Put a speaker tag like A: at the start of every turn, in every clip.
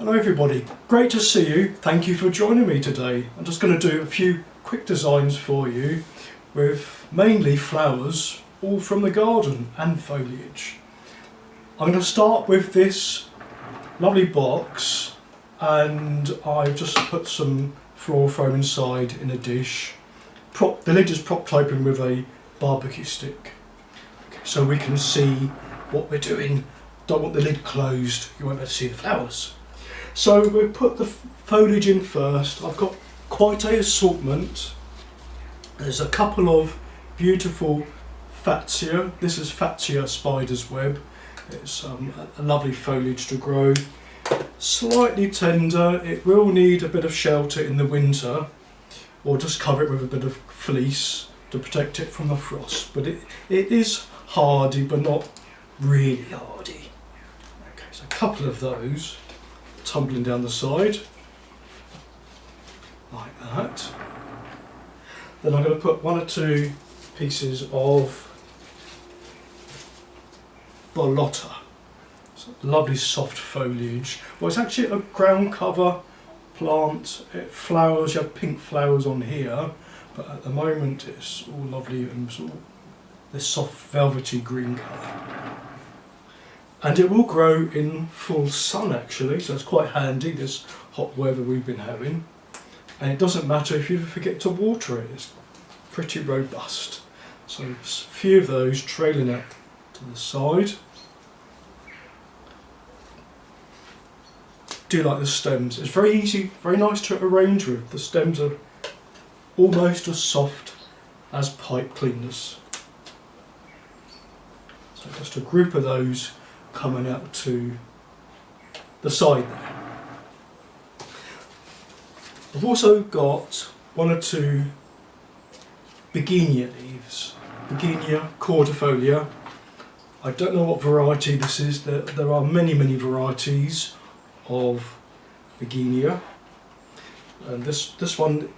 A: Hello everybody, great to see you. Thank you for joining me today. I'm just going to do a few quick designs for you with mainly flowers, all from the garden and foliage. I'm going to start with this lovely box, and I've just put some floral foam inside in a dish. The lid is propped open with a barbecue stick, so we can see what we're doing. Don't want the lid closed, you won't be able to see the flowers. So we'll put the foliage in first. I've got quite an assortment. There's a couple of beautiful fatsia. This is fatsia spider's web. It's a lovely foliage to grow. Slightly tender. It will need a bit of shelter in the winter, or just cover it with a bit of fleece to protect it from the frost. But it is hardy, but not really hardy. Okay, so a couple of those tumbling down the side like that. Then I'm going to put one or two pieces of bolota. It's lovely soft foliage. Well, it's actually a ground cover plant. It flowers. You have pink flowers on here, but at the moment it's all lovely and sort of this soft velvety green colour. And it will grow in full sun actually, so it's quite handy this hot weather we've been having. And it doesn't matter if you forget to water it, it's pretty robust. So a few of those trailing out to the side. Do like the stems, it's very easy, very nice to arrange with. The stems are almost as soft as pipe cleaners. So just a group of those coming out to the side there. I've also got one or two begonia leaves, begonia cordifolia. I don't know what variety this is. There are many varieties of begonia, and this one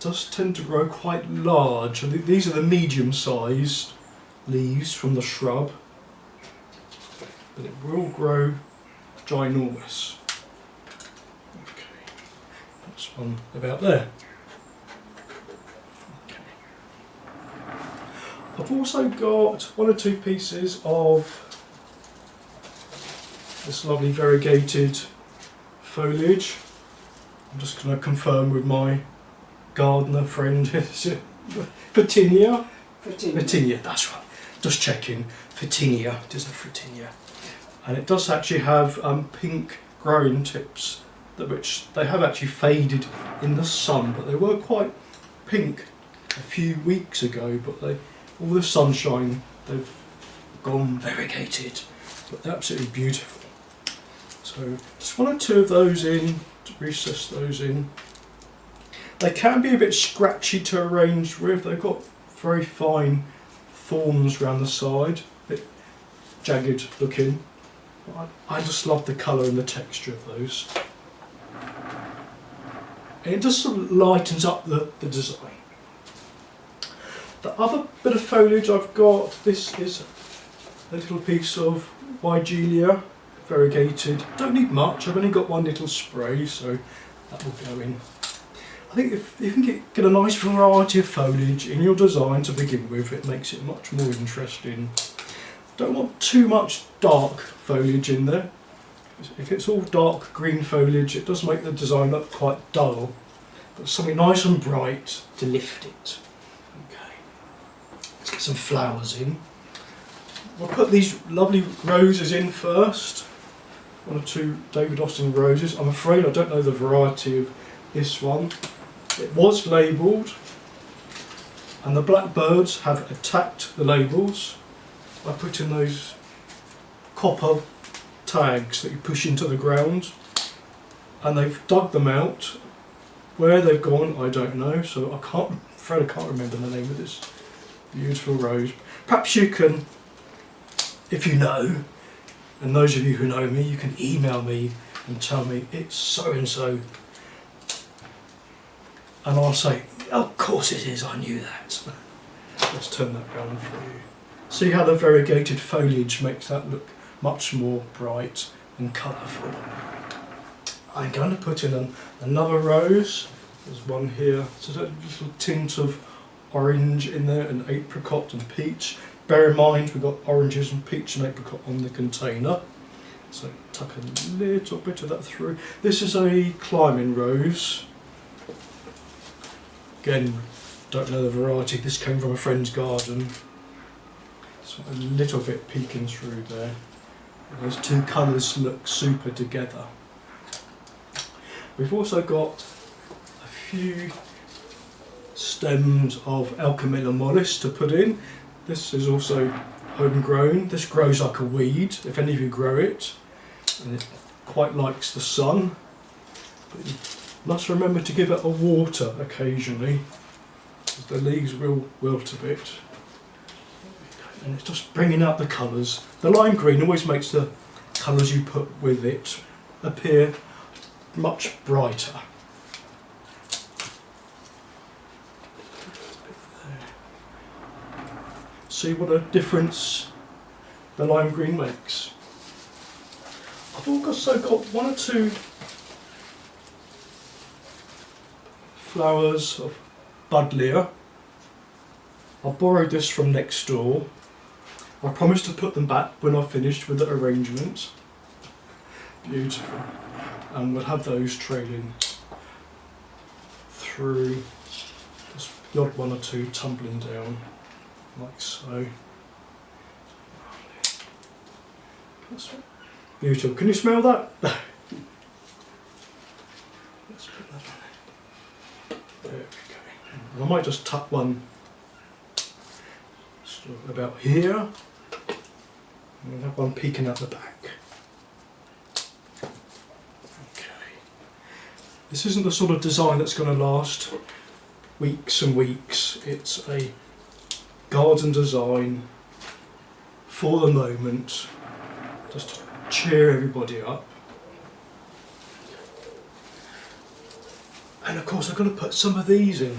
A: does tend to grow quite large. These are the medium-sized leaves from the shrub, but it will grow ginormous. Okay, that's one about there. Okay. I've also got one or two pieces of this lovely variegated foliage. I'm just going to confirm with my gardener friend. Is it Photinia? Photinia, that's right. Just checking. Photinia, it is a Photinia. And it does actually have pink growing tips, which they have actually faded in the sun, but they were quite pink a few weeks ago, but all the sunshine, they've gone variegated, but they're absolutely beautiful. So just one or two of those in, to recess those in. They can be a bit scratchy to arrange with. They've got very fine thorns around the side, a bit jagged looking. I just love the colour and the texture of those. And it just sort of lightens up the design. The other bit of foliage I've got, this is a little piece of Weigelia, variegated. Don't need much, I've only got one little spray, so that will go in. I think if you can get a nice variety of foliage in your design to begin with, it makes it much more interesting. Don't want too much dark foliage in there. If it's all dark green foliage, it does make the design look quite dull, but something nice and bright to lift it. Okay, let's get some flowers in. We'll put these lovely roses in first. One or two David Austin roses. I'm afraid I don't know the variety of this one. It was labelled, and the blackbirds have attacked the labels by putting those copper tags that you push into the ground, and they've dug them out. Where they've gone, I don't know, so I can't remember the name of this beautiful rose. Perhaps you can, if you know, and those of you who know me, you can email me and tell me it's so and so, and I'll say, of course it is, I knew that. Let's turn that round for you. See how the variegated foliage makes that look much more bright and colourful. I'm going to put in another rose. There's one here. So there's a little tint of orange in there, and apricot and peach. Bear in mind we've got oranges and peach and apricot on the container. So tuck a little bit of that through. This is a climbing rose. Again, don't know the variety. This came from a friend's garden. So a little bit peeking through there. And those two colours look super together. We've also got a few stems of Alchemilla mollis to put in. This is also homegrown. This grows like a weed, if any of you grow it, and it quite likes the sun. But you must remember to give it a water occasionally, because the leaves will wilt a bit. And it's just bringing out the colours. The lime green always makes the colours you put with it appear much brighter. See what a difference the lime green makes. I've also got one or two flowers of buddleia. I borrowed this from next door. I promised to put them back when I've finished with the arrangement. Beautiful. And we'll have those trailing through, just the odd one or two tumbling down, like so. That's beautiful. Can you smell that? Let's put that on. There we go. And I might just tuck one about here, and we'll have one peeking out the back. This isn't the sort of design that's going to last weeks and weeks. It's a garden design for the moment, just to cheer everybody up. And of course I've got to put some of these in.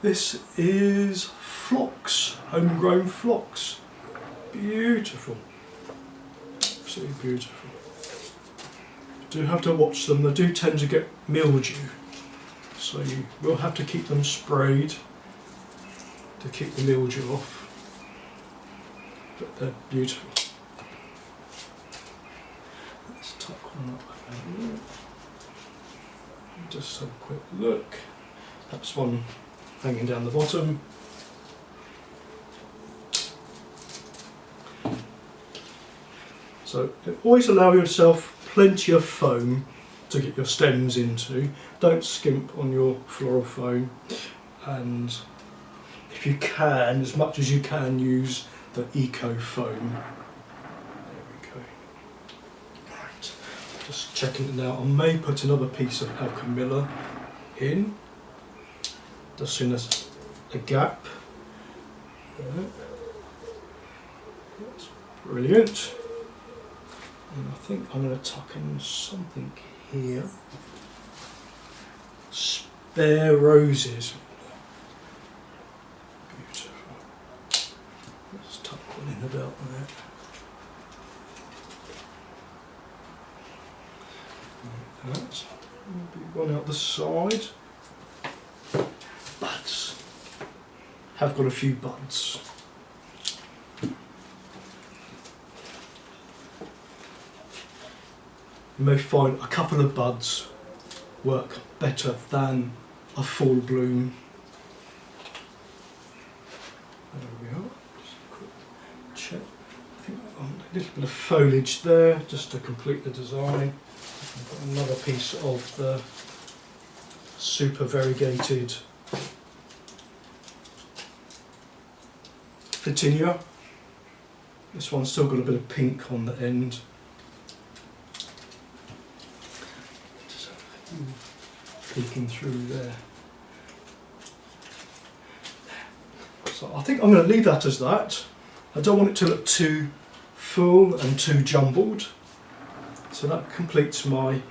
A: This is phlox, homegrown phlox. Beautiful, absolutely beautiful. Do have to watch them, they do tend to get mildew, so you will have to keep them sprayed to keep the mildew off, but they're beautiful. Let's tuck one up, just have a quick look, perhaps one hanging down the bottom. So always allow yourself plenty of foam to get your stems into. Don't skimp on your floral foam, and if you can, as much as you can, use the eco foam. There we go. Right, just checking it now. I may put another piece of Alchemilla in, just in a gap. That's brilliant. And I think I'm going to tuck in something here. Spare roses. Beautiful. Let's tuck one in about there. Like that. Maybe one out the side. Buds. Have got a few buds. You may find a couple of buds work better than a full bloom. There we are. Just a quick check. I think I want a little bit of foliage there just to complete the design. I've got another piece of the super variegated Photinia. This one's still got a bit of pink on the end. Peeking through there. So I think I'm going to leave that as that. I don't want it to look too full and too jumbled. So that completes my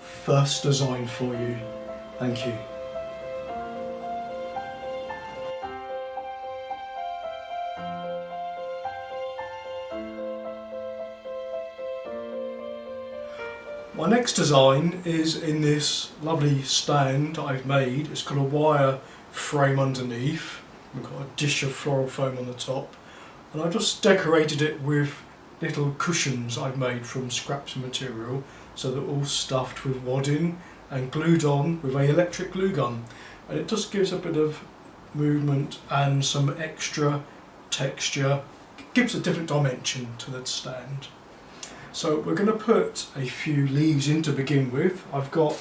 A: first design for you. Thank you. My next design is in this lovely stand I've made. It's got a wire frame underneath. We've got a dish of floral foam on the top, and I've just decorated it with little cushions I've made from scraps of material, so they're all stuffed with wadding and glued on with an electric glue gun, and it just gives a bit of movement and some extra texture. It gives a different dimension to the stand. So we're going to put a few leaves in to begin with. I've got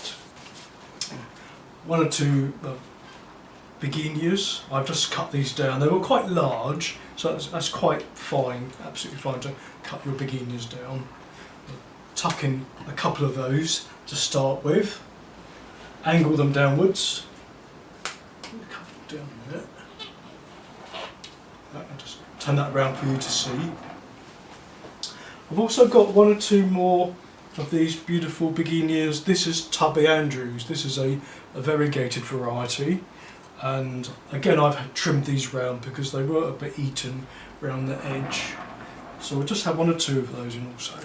A: one or two begonias. I've just cut these down. They were quite large, so that's quite fine, absolutely fine to cut your begonias down. Tuck in a couple of those to start with. Angle them downwards. A couple down there. I'll just turn that around for you to see. I've also got one or two more of these beautiful begonias. This is Tubby Andrews. This is a variegated variety, and again I've trimmed these round because they were a bit eaten round the edge. So we'll just have one or two of those in also.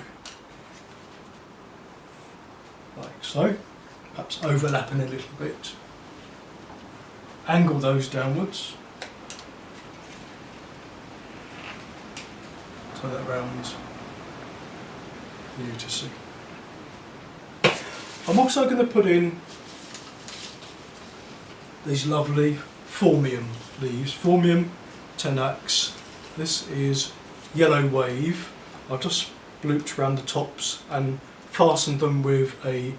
A: Like so. Perhaps overlapping a little bit. Angle those downwards. Turn that round for you to see. I'm also going to put in these lovely Formium leaves, Formium tenax. This is Yellow Wave. I've just looped around the tops and fastened them with a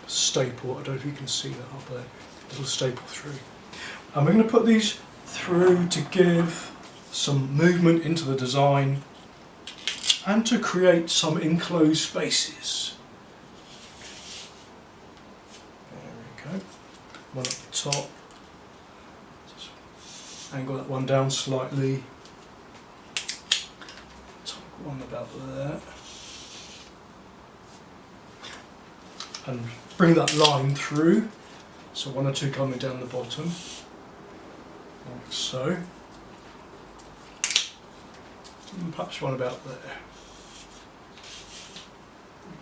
A: staple. I don't know if you can see that up there, a little staple through. And we're going to put these through to give some movement into the design and to create some enclosed spaces. There we go. One at the top. Just angle that one down slightly. Top one about there. And bring that line through, so one or two coming down the bottom, like so, and perhaps one about there.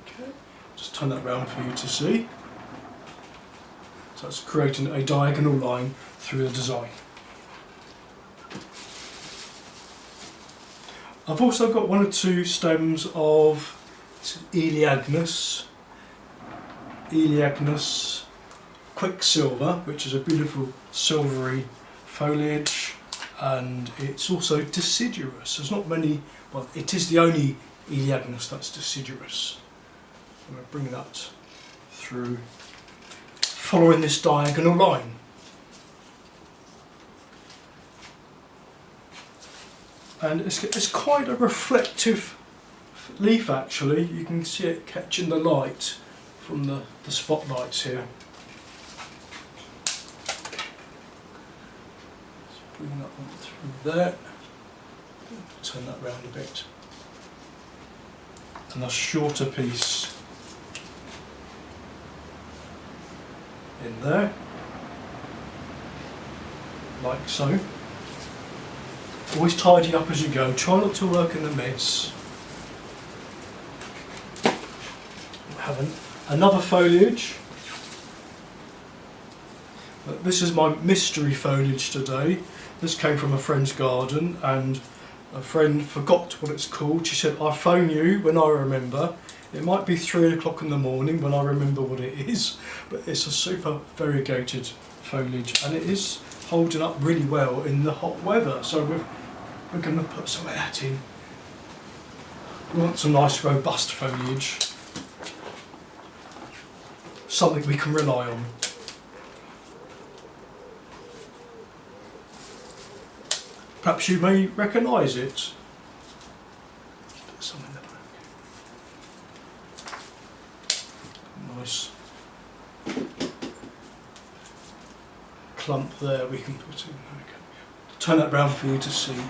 A: Okay, just turn that round for you to see. So it's creating a diagonal line through the design. I've also got one or two stems of Elaeagnus Quicksilver, which is a beautiful silvery foliage, and it's also deciduous. There's not many, well, it is the only Elaeagnus that's deciduous. I'm going to bring that through, following this diagonal line. And it's quite a reflective leaf actually. You can see it catching the light from the spotlights here. Let's bring that one through there. Turn that round a bit. And a shorter piece in there, like so. Always tidy up as you go. Try not to work in the mess. Another foliage. This is my mystery foliage today. This came from a friend's garden, and a friend forgot what it's called. She said, "I'll phone you when I remember." It might be 3 o'clock in the morning when I remember what it is, but it's a super variegated foliage, and it is holding up really well in the hot weather. So we're going to put some of that in. We want some nice robust foliage. Something we can rely on. Perhaps you may recognise it. Put some in the back. Nice clump there we can put in. Okay. Turn that round for you to see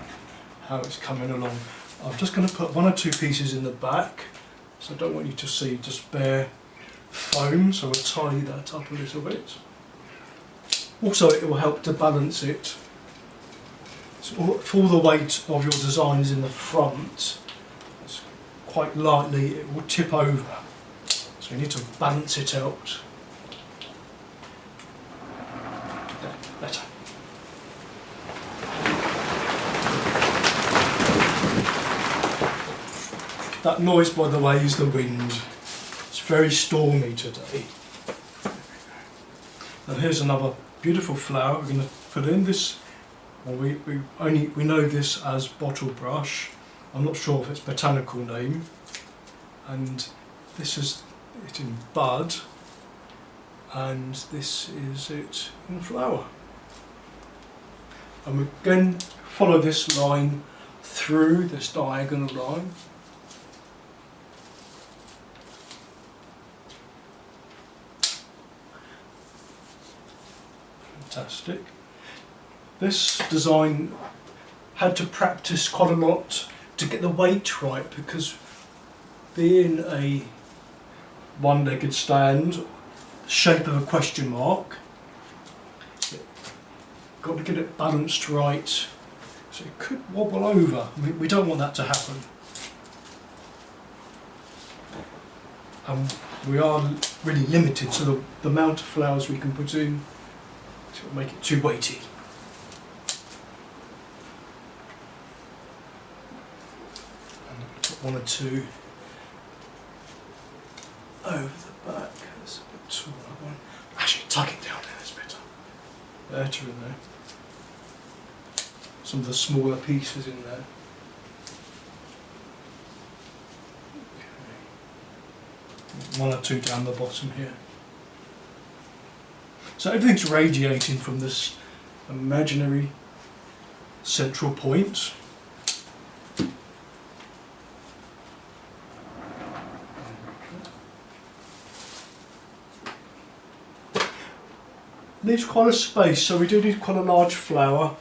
A: how it's coming along. I'm just going to put 1 or 2 pieces in the back, so I don't want you to see just bare foam, so we'll tidy that up a little bit. Also, it will help to balance it. So if all the weight of your design is in the front, quite lightly it will tip over. So you need to balance it out. There, better. That noise, by the way, is the wind. It's very stormy today. And here's another beautiful flower we're going to put in this. Well, we know this as bottle brush. I'm not sure of its botanical name. And this is it in bud, and this is it in flower. And we again follow this line through, this diagonal line. Fantastic. This design had to practice quite a lot to get the weight right, because being a one-legged stand, the shape of a question mark, got to get it balanced right, so it could wobble over. We don't want that to happen. And we are really limited to the amount of flowers we can put in, so it'll make it too weighty. And put one or two over the back. That's a bit taller one. Actually, tuck it down there, that's better. Better in there. Some of the smaller pieces in there. Okay. One or two down the bottom here. So everything's radiating from this imaginary central point. Leaves quite a space, so we do need quite a large flower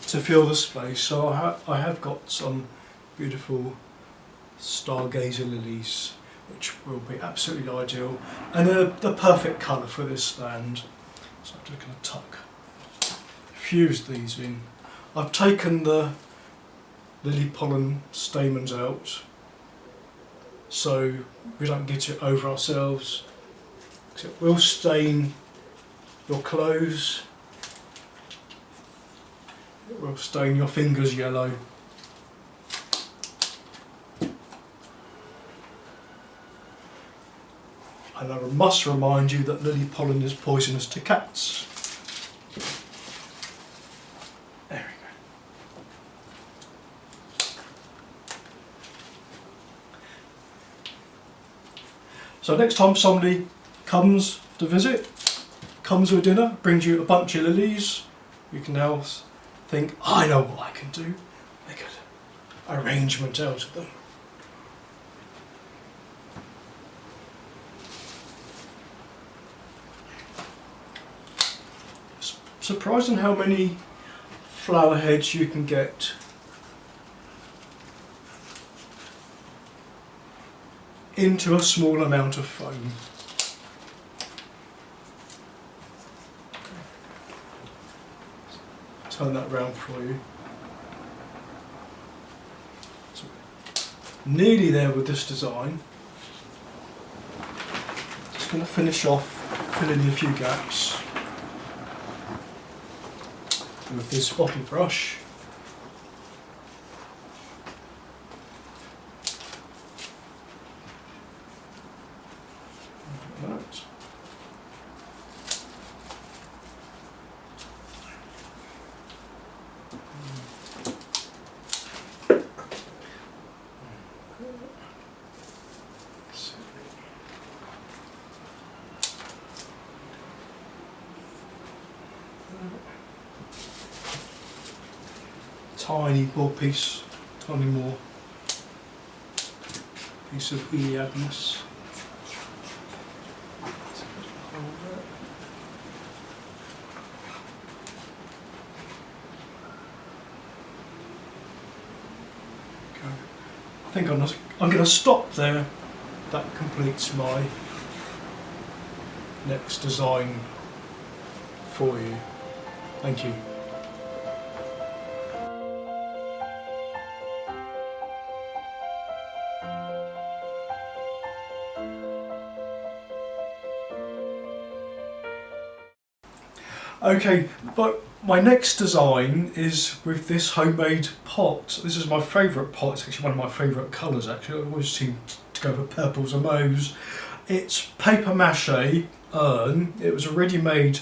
A: to fill the space. So I have got some beautiful stargazer lilies, which will be absolutely ideal, and they're the perfect colour for this stand. So I'm just going to fuse these in. I've taken the lily pollen stamens out so we don't get it over ourselves. It will stain your clothes, it will stain your fingers yellow. And I must remind you that lily pollen is poisonous to cats. There we go. So next time somebody comes to visit, comes with dinner, brings you a bunch of lilies, you can now think, I know what I can do. Make an arrangement out of them. It's surprising how many flower heads you can get into a small amount of foam. Turn that round for you. So, nearly there with this design. Just going to finish off, fill in a few gaps with this bottle brush. Like that. Tiny more piece, tiny more piece of Iliadness. I think I'm going to stop there. That completes my next design for you. Thank you. Okay, but my next design is with this homemade pot. This is my favourite pot. It's actually one of my favourite colours actually. I always seem to go for purples and mauves. It's paper mache urn. It was a ready-made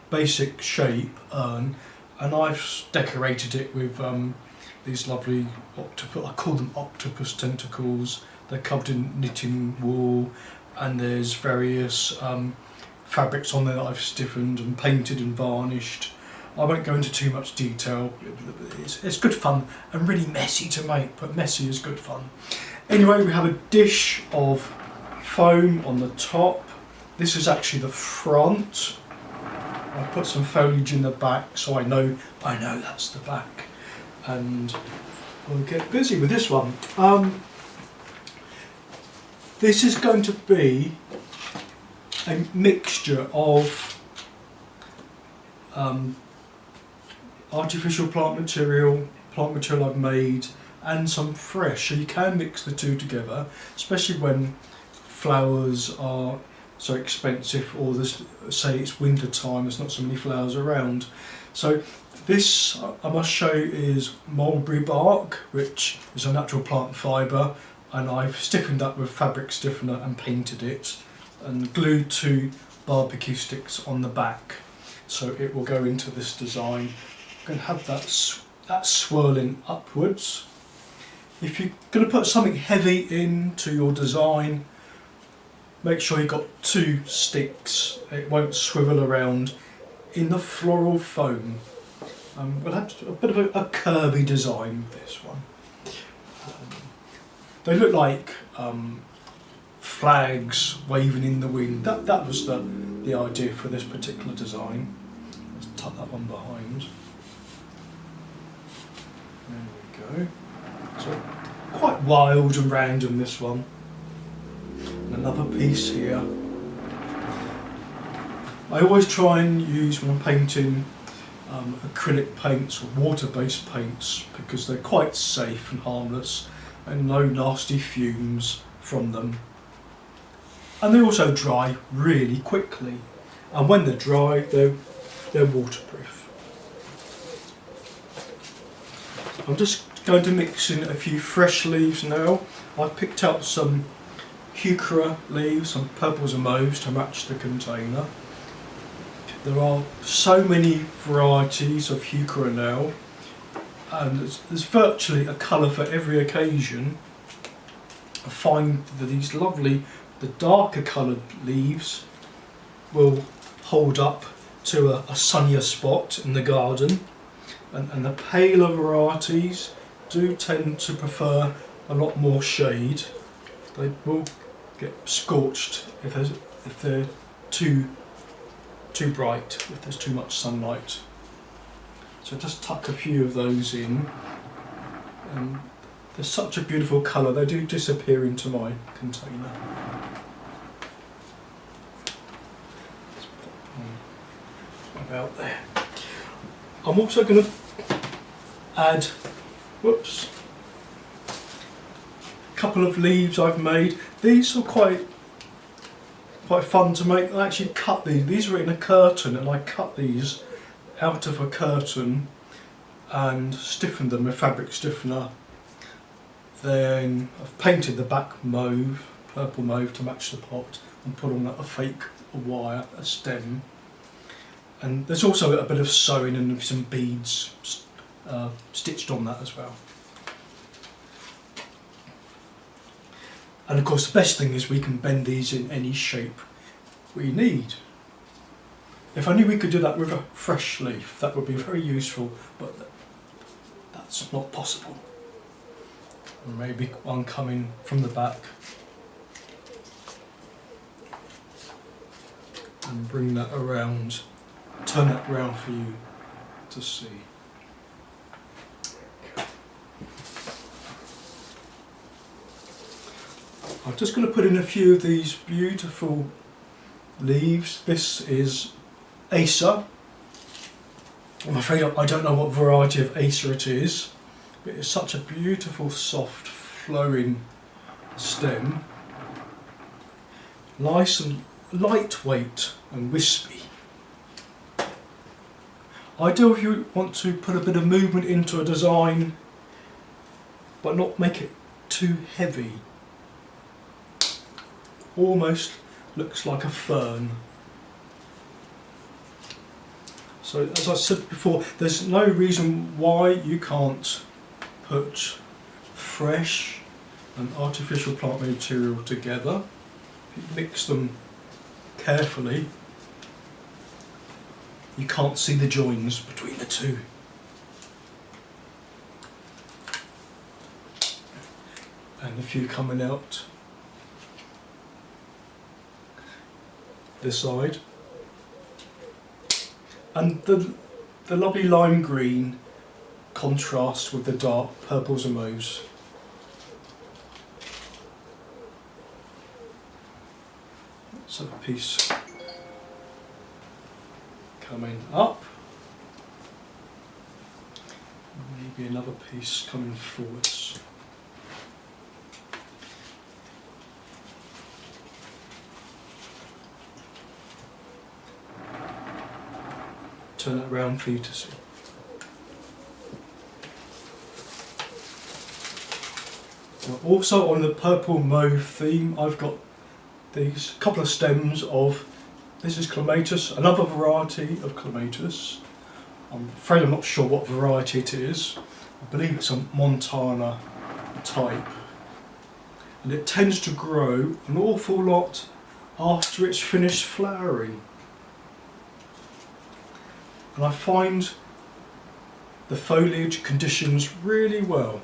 A: basic shape urn, and I've decorated it with these lovely octopus. I call them octopus tentacles. They're covered in knitting wool, and there's various fabrics on there that I've stiffened and painted and varnished. I won't go into too much detail. It's good fun and really messy to make, but messy is good fun. Anyway, we have a dish of foam on the top. This is actually the front. I put some foliage in the back, so I know that's the back. And we'll get busy with this one. This is going to be a mixture of artificial plant material I've made, and some fresh. So you can mix the two together, especially when flowers are so expensive, or there's, say it's winter time, there's not so many flowers around. So this, I must show you, is mulberry bark, which is a natural plant fibre, and I've stiffened that with fabric stiffener and painted it and glued 2 barbecue sticks on the back, so it will go into this design. You can have that swirling upwards. If you're going to put something heavy into your design, make sure you've got 2 sticks. It won't swivel around in the floral foam. We'll have a bit of a curvy design with this one. They look like flags waving in the wind. That was the idea for this particular design. Let's tuck that one behind. There we go. So quite wild and random, this one. And another piece here. I always try and use, when I'm painting, acrylic paints or water-based paints, because they're quite safe and harmless and no nasty fumes from them. And they also dry really quickly, and when they're dry they're waterproof. I'm just going to mix in a few fresh leaves now. I've picked out some heuchera leaves, some purples and mauves to match the container. There are so many varieties of heuchera now, and there's virtually a colour for every occasion. I find that these lovely, the darker coloured leaves will hold up to a sunnier spot in the garden, and the paler varieties do tend to prefer a lot more shade. They will get scorched if they're too bright, if there's too much sunlight. So just tuck a few of those in, and they're such a beautiful colour. They do disappear into my container. Let's pop about there. I'm also going to add, a couple of leaves I've made. These are quite fun to make. I actually cut these. These were in a curtain, and I cut these out of a curtain and stiffened them with fabric stiffener. Then I've painted the back mauve, purple mauve, to match the pot, and put on a fake wire, a stem. And there's also a bit of sewing and some beads stitched on that as well. And of course the best thing is we can bend these in any shape we need. If only we could do that with a fresh leaf, that would be very useful, but that's not possible. And maybe one coming from the back. And bring that around, turn that around for you to see. I'm just going to put in a few of these beautiful leaves. This is Acer. I'm afraid I don't know what variety of Acer it is, but it's such a beautiful, soft, flowing stem. Nice and lightweight and wispy. Ideal if you want to put a bit of movement into a design but not make it too heavy. Almost looks like a fern. So as I said before, there's no reason why you can't put fresh and artificial plant material together. If you mix them carefully, you can't see the joins between the two. And a few coming out this side. And the lovely lime green contrasts with the dark purples and mauves. So a piece coming up, maybe another piece coming forwards. Turn it around for you to see. Also on the purple mauve theme, I've got these couple of stems of, this is clematis, another variety of clematis. I'm afraid I'm not sure what variety it is. I believe it's a Montana type. And it tends to grow an awful lot after it's finished flowering. And I find the foliage conditions really well.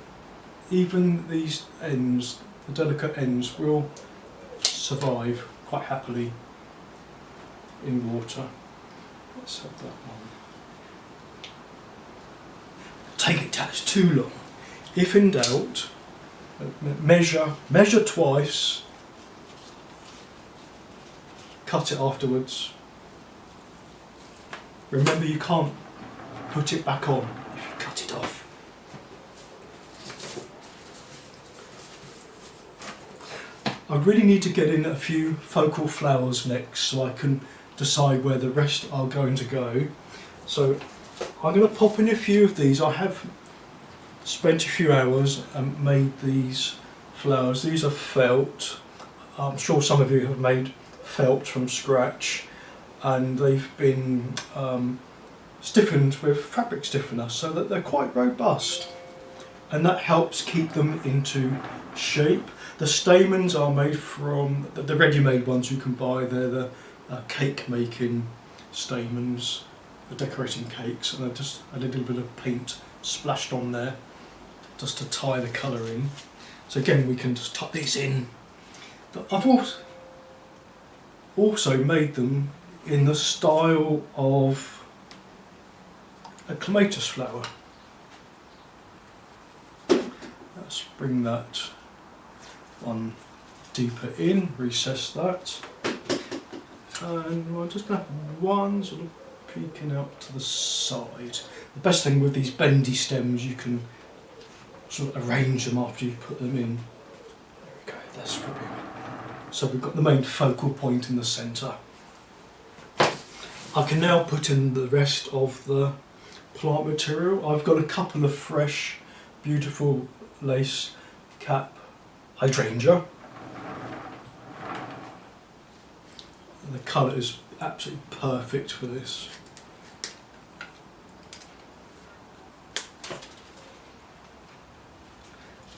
A: Even these ends, the delicate ends, will survive quite happily in water. Let's have that one. Take it till it's too long. If in doubt, measure twice, cut it afterwards. Remember, you can't put it back on if you cut it off. I really need to get in a few focal flowers next so I can decide where the rest are going to go. So I'm going to pop in a few of these. I have spent a few hours and made these flowers. These are felt. I'm sure some of you have made felt from scratch, and they've been stiffened with fabric stiffener so that they're quite robust, and that helps keep them into shape. The stamens are made from the ready-made ones you can buy. They're the cake making stamens for decorating cakes, and I've just had a little bit of paint splashed on there just to tie the colour in. So again, we can just tuck these in. I've also made them in the style of a clematis flower. Let's bring that one deeper in, recess that, and we're just going to have one sort of peeking out to the side. The best thing with these bendy stems, you can sort of arrange them after you put them in. There we go, that's good. So we've got the main focal point in the centre. I can now put in the rest of the plant material. I've got a couple of fresh, beautiful lace cap hydrangea. And the colour is absolutely perfect for this.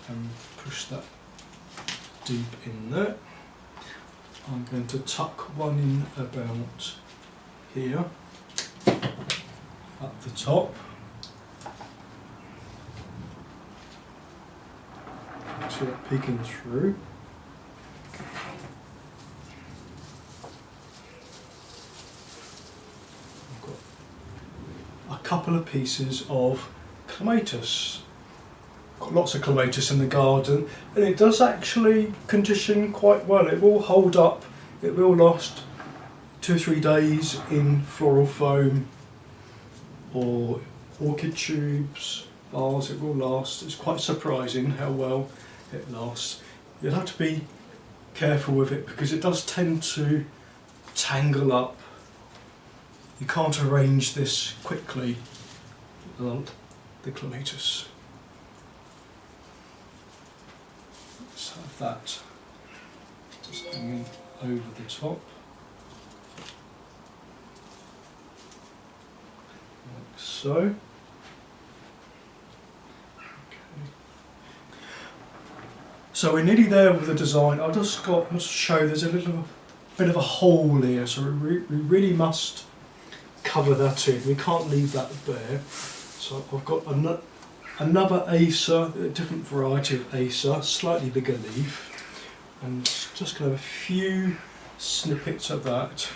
A: And push that deep in there. I'm going to tuck one in about here, at the top. See that peeking through. I've got a couple of pieces of clematis. Got lots of clematis in the garden, and it does actually condition quite well. It will hold up, it will last 2 or 3 days in floral foam or orchid tubes, vase. It will last. It's quite surprising how well it lasts. You'll have to be careful with it because it does tend to tangle up you can't arrange this quickly without the clematis. Let's have that just hanging over the top. Like so. Okay. So we're nearly there with the design. I'll just show there's a little bit of a hole here, so we really must cover that in. We can't leave that bare. So I've got another acer, a different variety of acer, slightly bigger leaf, and just going to have a few snippets of that,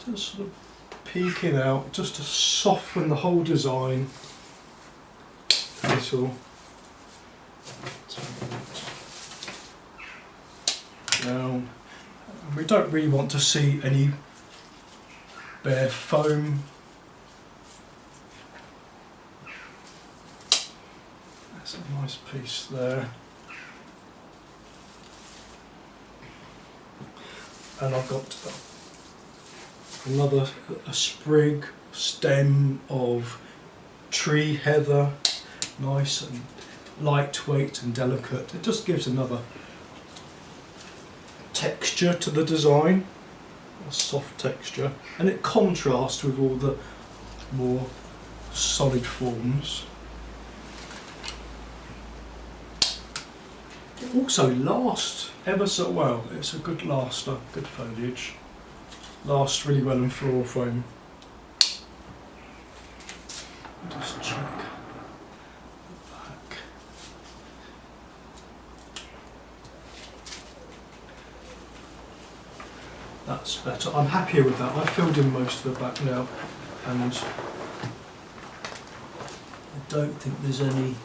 A: just sort of peeking out, just to soften the whole design a little. Down. We don't really want to see any bare foam. That's a nice piece there. And I've got a sprig, stem of tree heather, nice and lightweight and delicate. It just gives another texture to the design, a soft texture, and it contrasts with all the more solid forms. It also lasts ever so well. It's a good laster, good foliage. Lasts really well in floor foam. Just check the back. That's better. I'm happier with that. I've filled in most of the back now, and I don't think there's any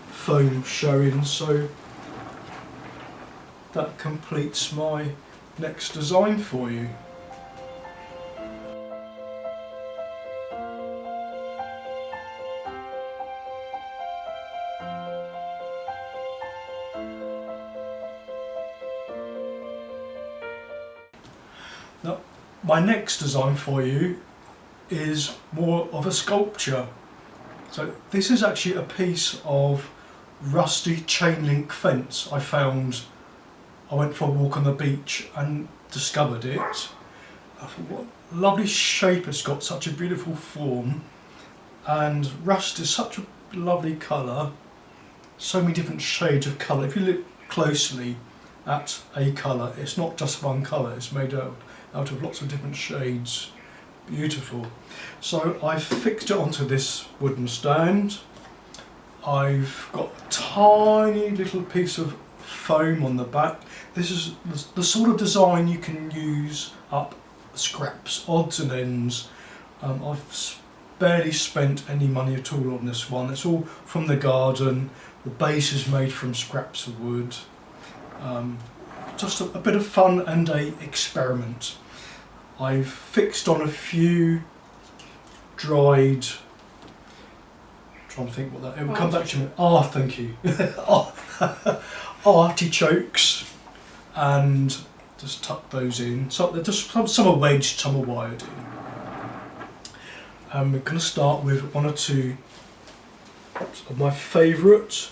A: foam showing, so that completes my next design for you. Now, my next design for you is more of a sculpture. So this is actually a piece of rusty chain link fence I found. I went for a walk on the beach and discovered it. I thought, what a lovely shape it's got, such a beautiful form, and rust is such a lovely colour, so many different shades of colour. If you look closely at a colour, it's not just one colour, it's made out of lots of different shades. Beautiful. So I've fixed it onto this wooden stand. I've got a tiny little piece of foam on the back. This is the sort of design you can use up scraps, odds and ends. I've barely spent any money at all on this one. It's all from the garden. The base is made from scraps of wood. Just a bit of fun and a experiment. I've fixed on a few dried, trying to think what that, it will come back to me. Ah, thank you. Artichokes, and just tuck those in. So they're just some are wedged, some are wired in. And we're going to start with one or two of my favourite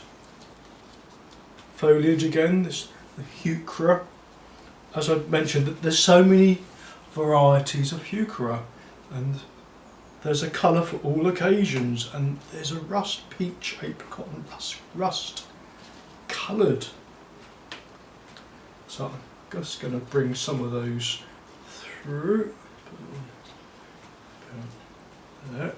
A: foliage again. This the heuchera. As I mentioned, there's so many varieties of heuchera, and there's a colour for all occasions, and there's a rust peach apricot and rust coloured. So I'm just going to bring some of those through. There.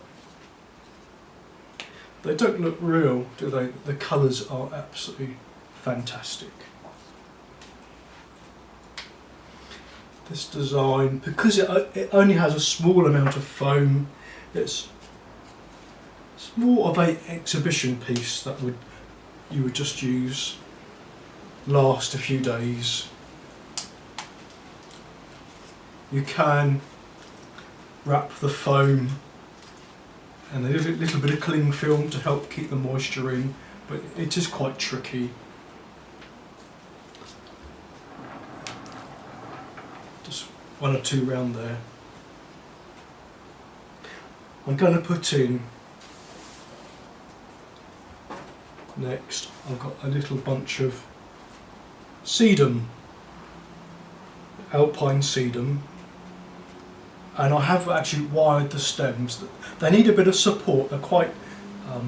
A: They don't look real, do they? The colours are absolutely fantastic. This design, because it only has a small amount of foam, it's more of an exhibition piece that you would just use, last a few days. You can wrap the foam and a little bit of cling film to help keep the moisture in, but it is quite tricky. Just one or two round there. I'm going to put in next, I've got a little bunch of sedum, alpine sedum, and I have actually wired the stems. They need a bit of support, they're quite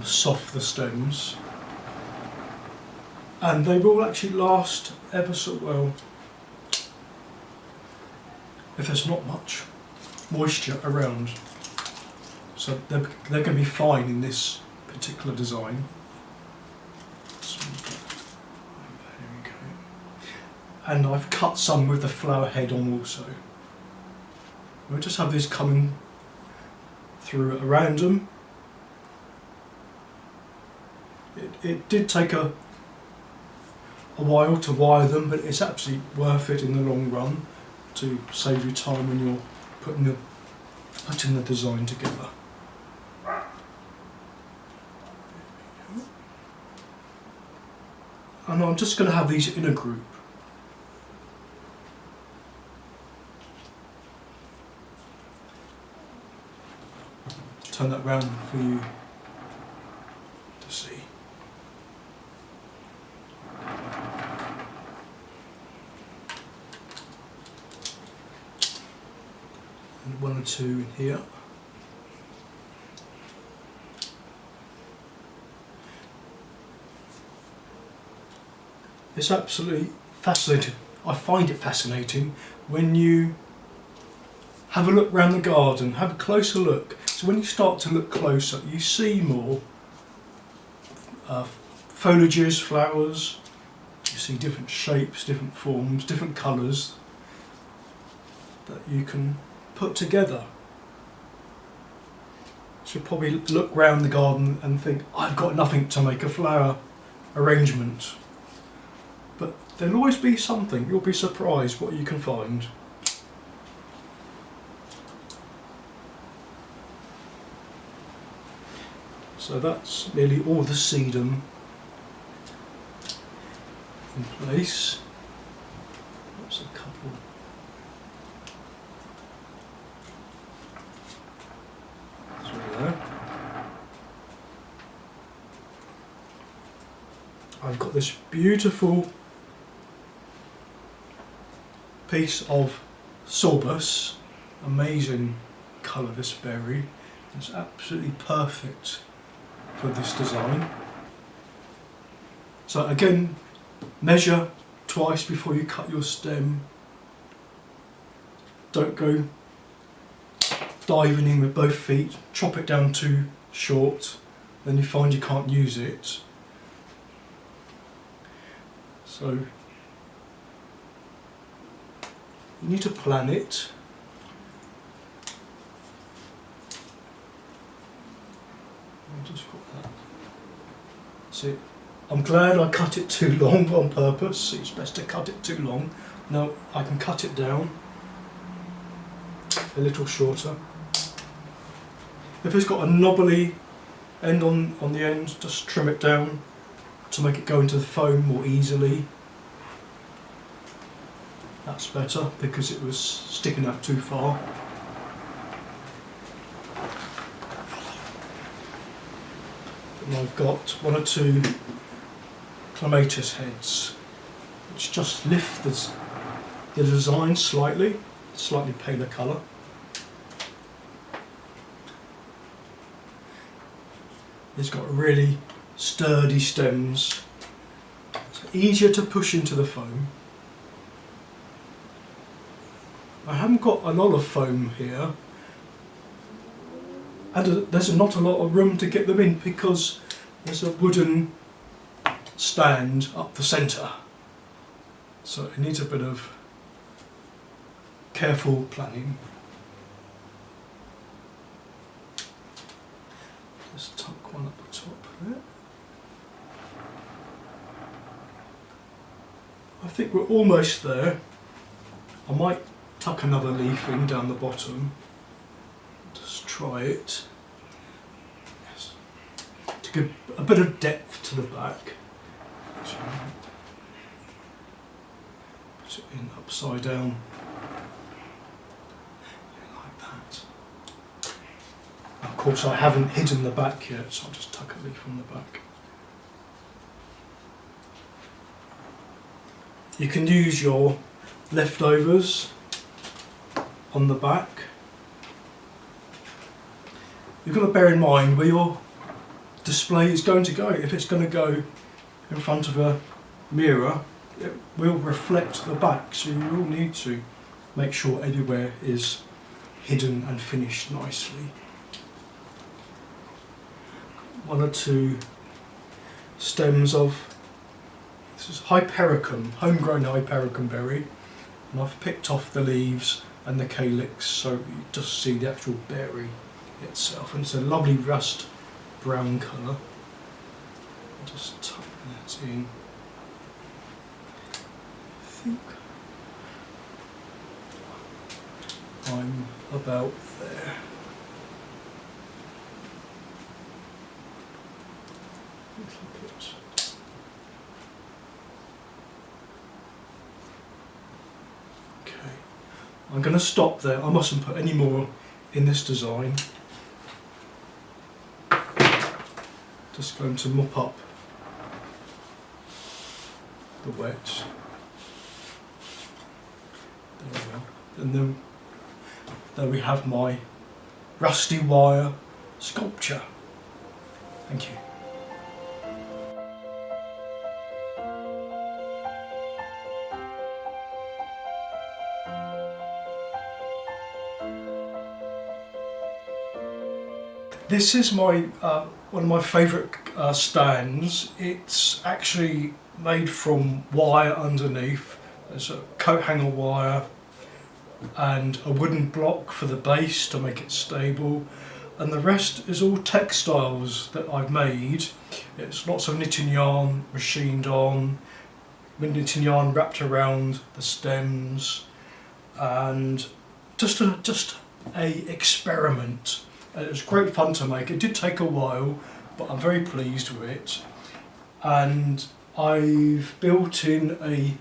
A: soft, the stems, and they will actually last ever so well if there's not much moisture around. So they're going to be fine in this particular design. So, there we go. And I've cut some with the flower head on also. We'll just have this coming through around them. It did take a while to wire them, but it's absolutely worth it in the long run to save you time when you're putting the design together. And I'm just going to have these in a group. Turn that round for you to see. And one or two in here. It's absolutely fascinating. I find it fascinating when you have a look around the garden, have a closer look. So when you start to look closer, you see more foliages, flowers, you see different shapes, different forms, different colours that you can put together. So you probably look round the garden and think, I've got nothing to make a flower arrangement. But there'll always be something, you'll be surprised what you can find. So that's nearly all the sedum in place. That's a couple. Through there. I've got this beautiful piece of sorbus, amazing colour, this berry. It's absolutely perfect for this design. So again, measure twice before you cut your stem. Don't go diving in with both feet, chop it down too short, then you find you can't use it. So you need to plan it. I'll just put that. See, I'm glad I cut it too long on purpose. It's best to cut it too long. Now I can cut it down a little shorter. If it's got a knobbly end on the end, just trim it down to make it go into the foam more easily. That's better because it was sticking out too far. And I've got one or two clematis heads which just lift the design slightly paler colour. It's got really sturdy stems. It's easier to push into the foam. I haven't got a lot of foam here, and there's not a lot of room to get them in because there's a wooden stand up the centre, so it needs a bit of careful planning. Just tuck one up the top there. I think we're almost there. I might tuck another leaf in down the bottom. Just try it. Yes. To give a bit of depth to the back. Put it in upside down. Like that. Of course I haven't hidden the back yet, so I'll just tuck a leaf on the back. You can use your leftovers on the back. You've got to bear in mind where your display is going to go. If it's going to go in front of a mirror, it will reflect the back, so you will need to make sure everywhere is hidden and finished nicely. 1 or 2 stems of, this is Hypericum, homegrown Hypericum berry, and I've picked off the leaves and the calyx so you just see the actual berry itself, and it's a lovely rust brown colour. I'll just tuck that in. I think I'm about there. Okay, I'm going to stop there. I mustn't put any more in this design. Just going to mop up the wet. There we go. And then there we have my rusty wire sculpture. Thank you. This is my one of my favourite stands. It's actually made from wire underneath. There's a coat hanger wire and a wooden block for the base to make it stable, and the rest is all textiles that I've made. It's lots of knitting yarn machined on, knitting yarn wrapped around the stems, and just a experiment. It was great fun to make. It did take a while, but I'm very pleased with it. And I've built in a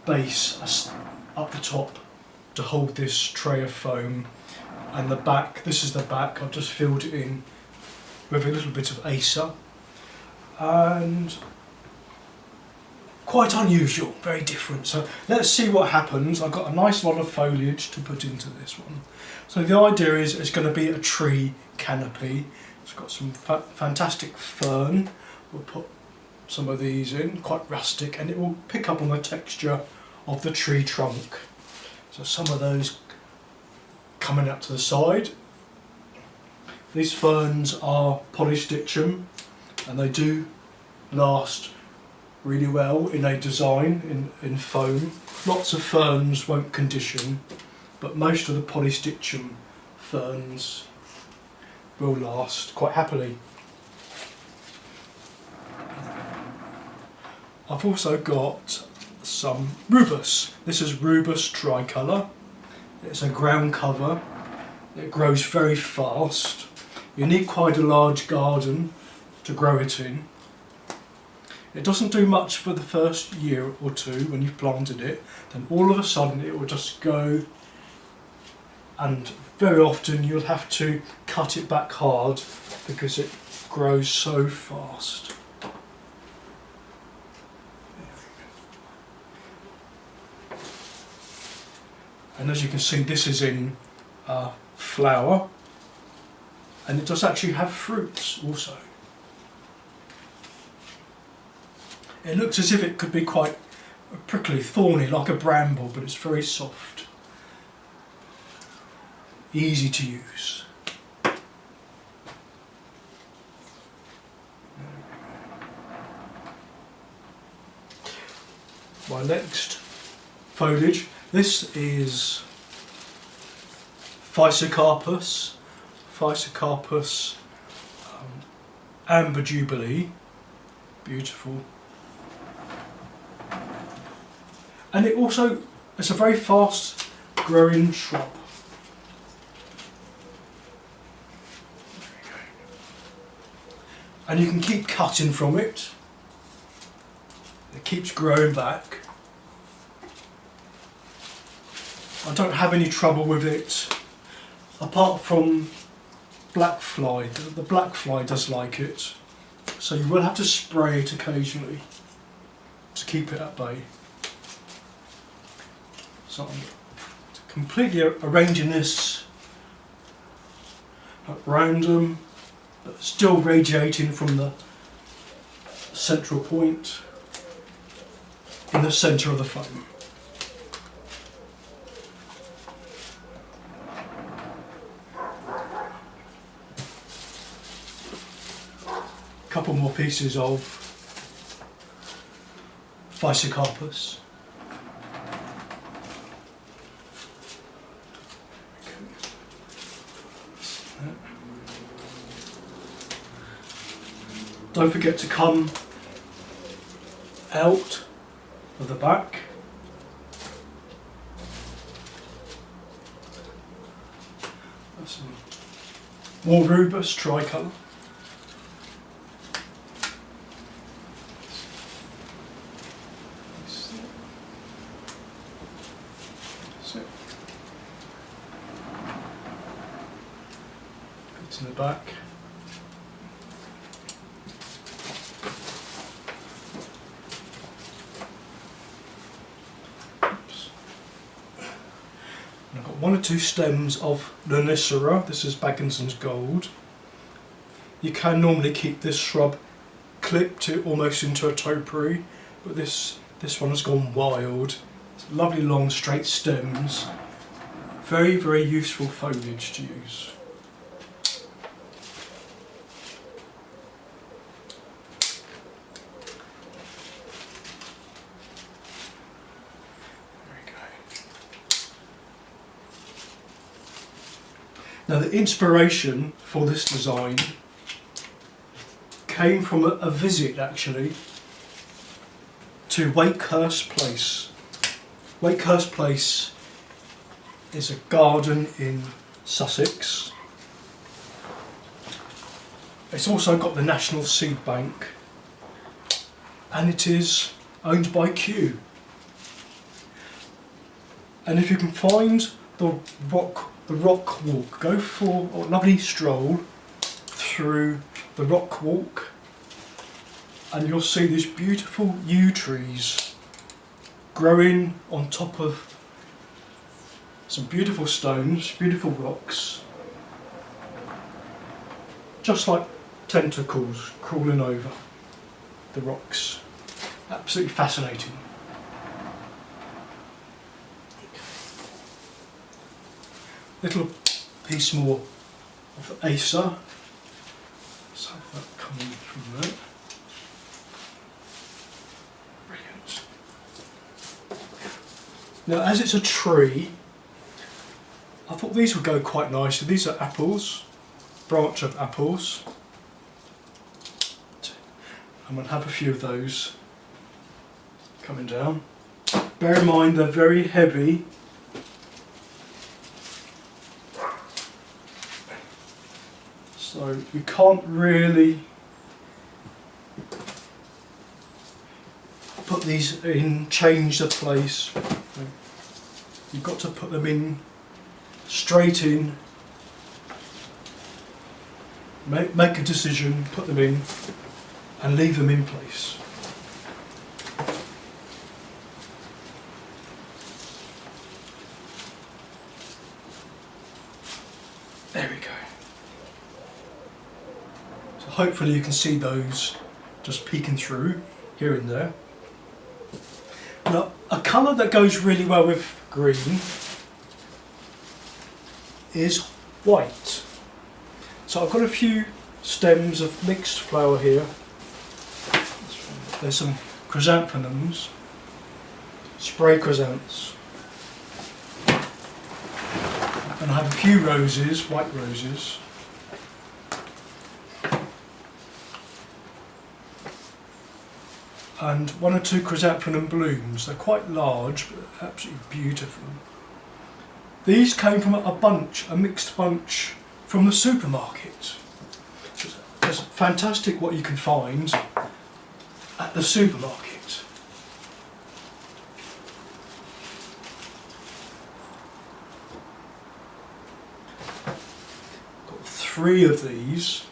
A: base up the top to hold this tray of foam, and the back, this is the back, I've just filled it in with a little bit of Acer, and quite unusual, very different. So let's see what happens. I've got a nice lot of foliage to put into this one. So the idea is it's going to be a tree canopy. It's got some fantastic fern. We'll put some of these in, quite rustic, and it will pick up on the texture of the tree trunk. So some of those coming out to the side. These ferns are polystitchum, and they do last really well in a design in foam. Lots of ferns won't condition, but most of the polystitchum ferns will last quite happily. I've also got some rubus. This is rubus tricolour. It's a ground cover. It grows very fast. You need quite a large garden to grow it in. It doesn't do much for the first year or two when you've planted it, then all of a sudden it will just go, and very often you'll have to cut it back hard because it grows so fast. And as you can see, this is in flower, and it does actually have fruits also. It looks as if it could be quite prickly, thorny, like a bramble, but it's very soft. Easy to use. My next foliage, this is Physocarpus Amber Jubilee, beautiful. And it also, it's a very fast growing shrub. And you can keep cutting from it. It keeps growing back. I don't have any trouble with it, apart from black fly. The black fly does like it, so you will have to spray it occasionally to keep it at bay. So I'm completely arranging this at random, but still radiating from the central point in the centre of the foam. A couple more pieces of Physocarpus. Don't forget to come out of the back. That's some more rubus tricolour. It's in the back. I've got one or two stems of Lonicera. This is Bagginson's Gold. You can normally keep this shrub clipped almost into a topiary, but this one has gone wild. It's lovely long straight stems. Very, very useful foliage to use. Now the inspiration for this design came from a visit actually to Wakehurst Place. Wakehurst Place is a garden in Sussex. It's also got the National Seed Bank and it is owned by Kew. And if you can find the rock walk, go for a lovely stroll through the rock walk and you'll see these beautiful yew trees growing on top of some beautiful stones, beautiful rocks, just like tentacles crawling over the rocks. Absolutely fascinating. Little piece more of Acer. Let's have that coming from there. Brilliant. Now, as it's a tree, I thought these would go quite nicely. These are apples, branch of apples. I'm going to have a few of those coming down. Bear in mind they're very heavy. So you can't really put these in, change the place. You've got to put them in, straight in, make a decision, put them in and leave them in place. There we go. Hopefully you can see those just peeking through here and there. Now, a colour that goes really well with green is white. So I've got a few stems of mixed flower here. There's some chrysanthemums, spray chrysanths, and I have a few roses, white roses. And one or two chrysanthemum blooms. They're quite large, but absolutely beautiful. These came from a mixed bunch from the supermarket. It's fantastic what you can find at the supermarket. Got 3 of these.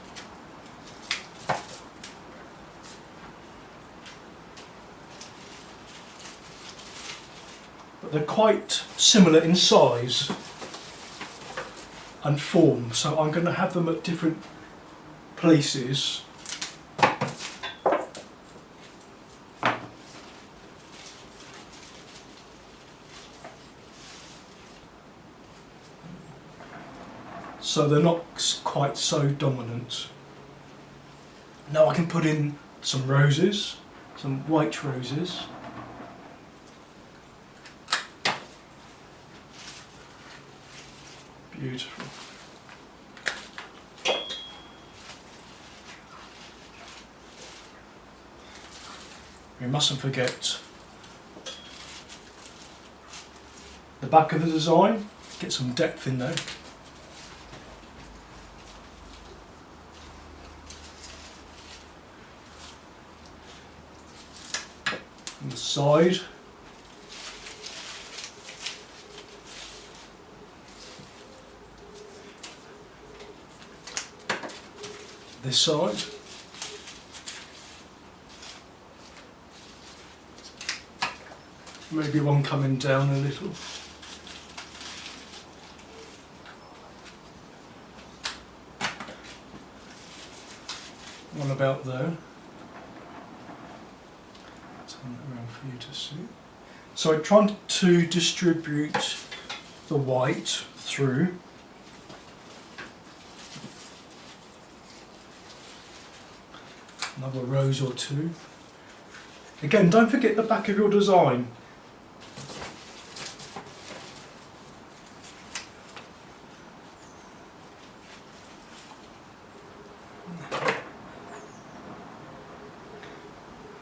A: But they're quite similar in size and form, so I'm going to have them at different places. So they're not quite so dominant. Now I can put in some roses, some white roses. Beautiful. We mustn't forget the back of the design, get some depth in there. On the side. This side. Maybe one coming down a little. One about there. Turn that around for you to see. So I'm trying to distribute the white through. Another rose or two. Again, don't forget the back of your design.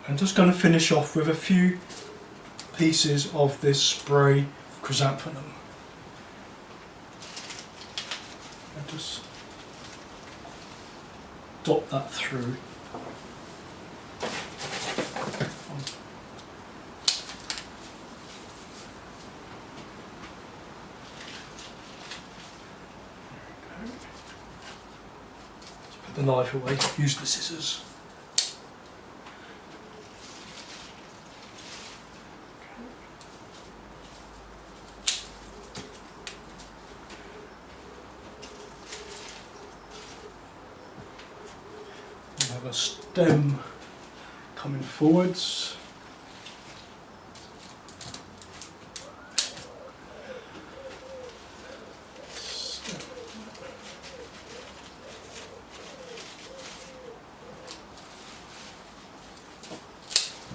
A: I'm just going to finish off with a few pieces of this spray chrysanthemum. I just dot that through. Put the knife away, use the scissors. We have a stem coming forwards.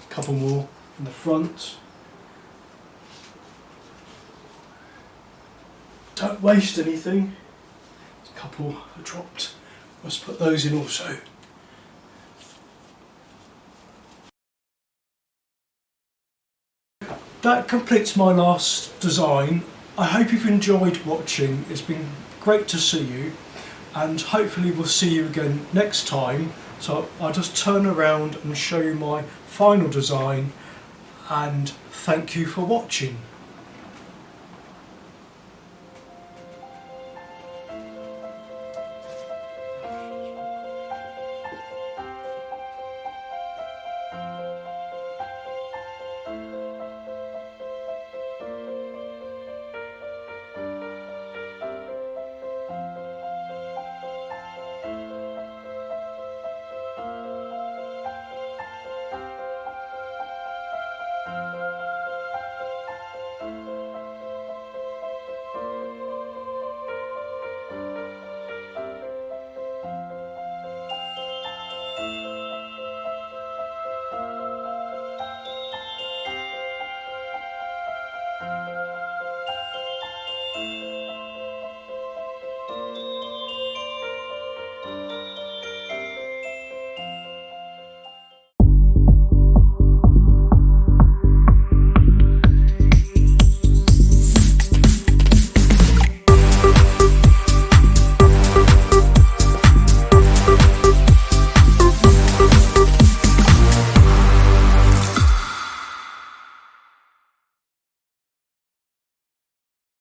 A: Couple more in the front. Don't waste anything. There's a couple are dropped. Let's put those in also. That completes my last design. I hope you've enjoyed watching. It's been great to see you, and hopefully we'll see you again next time. So I'll just turn around and show you my final design, and thank you for watching.